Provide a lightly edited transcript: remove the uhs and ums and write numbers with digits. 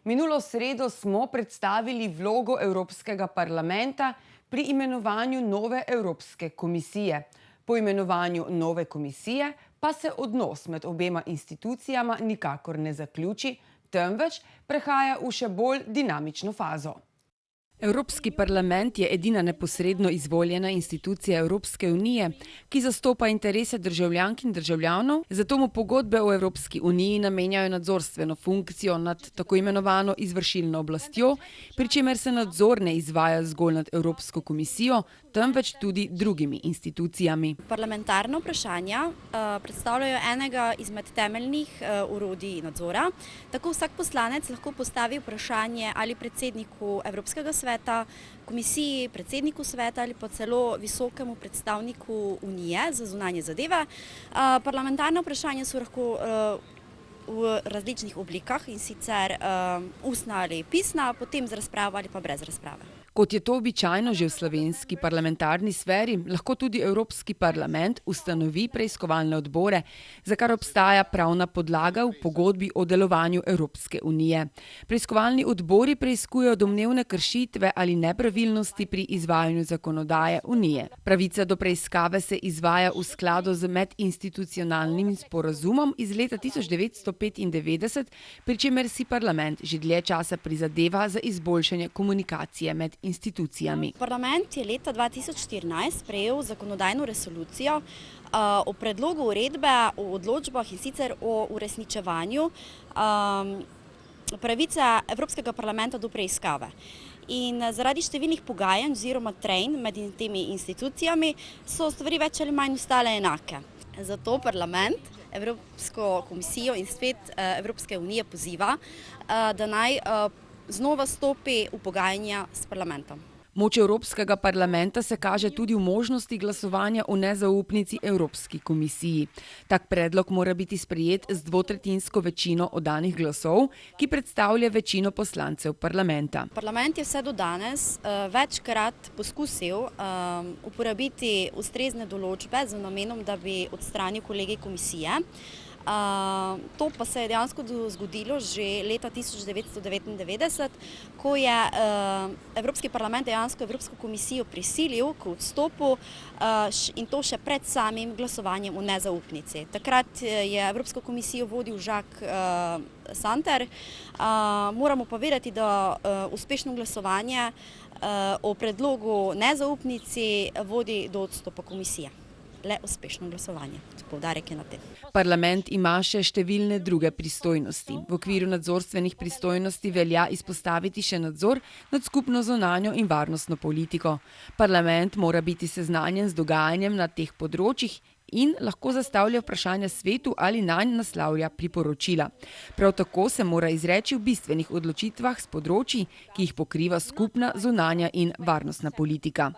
Minulo sredo smo predstavili vlogo Evropskega parlamenta pri imenovanju nove Evropske komisije. Po imenovanju nove komisije pa se odnos med obema institucijama nikakor ne zaključi, temveč prehaja v še bolj dinamično fazo. Evropski parlament je edina neposredno izvoljena institucija Evropske unije, ki zastopa interese državljank in državljanov, zato mu pogodbe o Evropski uniji namenjajo nadzorstveno funkcijo nad tako imenovano izvršilno oblastjo, pri čemer se nadzor ne izvaja zgolj nad Evropsko komisijo, temveč tudi drugimi institucijami. Parlamentarna vprašanja predstavljajo enega izmed temeljnih orodij nadzora. Tako vsak poslanec lahko postavi vprašanje ali predsedniku Evropskega sveta, komisiji, predsedniku sveta ali pa celo visokemu predstavniku Unije za zunanje zadeve. Parlamentarna vprašanja so lahko v različnih oblikah, in sicer ustna ali pisna, potem z razpravo ali pa brez razprave. Kot je to običajno že v slovenski parlamentarni sferi, lahko tudi Evropski parlament ustanovi preiskovalne odbore, za kar obstaja pravna podlaga v pogodbi o delovanju Evropske unije. Preiskovalni odbori preiskujejo domnevne kršitve ali nepravilnosti pri izvajanju zakonodaje Unije. Pravica do preiskave se izvaja v skladu z medinstitucionalnim sporazumom iz leta 1995, pri čemer si parlament že dlje časa prizadeva za izboljšanje komunikacije med institucijami. Parlament je leta 2014 sprejel zakonodajno resolucijo o predlogu uredbe o odločbah, in sicer o uresničevanju pravice Evropskega parlamenta do preiskave. In zaradi številnih pogajanj oziroma trenj med temi institucijami so stvari več ali manj ostale enake. Zato parlament Evropsko komisijo in svet Evropske unije poziva, da naj znova stopi v pogajanja s parlamentom. Moč Evropskega parlamenta se kaže tudi v možnosti glasovanja o nezaupnici Evropski komisiji. Tak predlog mora biti sprejet z dvotretjinsko večino oddanih glasov, ki predstavlja večino poslancev parlamenta. Parlament je vse do danes večkrat poskusil uporabiti ustrezne določbe z namenom, da bi odstranil kolegi komisije. To pa se je dejansko zgodilo že leta 1999, ko je Evropski parlament dejansko Evropsko komisijo prisilil k odstopu in to še pred samim glasovanjem o nezaupnici. Takrat je Evropsko komisijo vodil Jacques Santer. Moramo pa vedeti, da uspešno glasovanje o predlogu nezaupnici vodi do odstopa komisije. Le uspešno glasovanje. Poudarek je na tem. Parlament ima še številne druge pristojnosti. V okviru nadzorstvenih pristojnosti velja izpostaviti še nadzor nad skupno zunanjo in varnostno politiko. Parlament mora biti seznanjen z dogajanjem na teh področjih in lahko zastavlja vprašanja svetu ali nanj naslavlja priporočila. Prav tako se mora izreči v bistvenih odločitvah s področji, ki jih pokriva skupna zunanja in varnostna politika.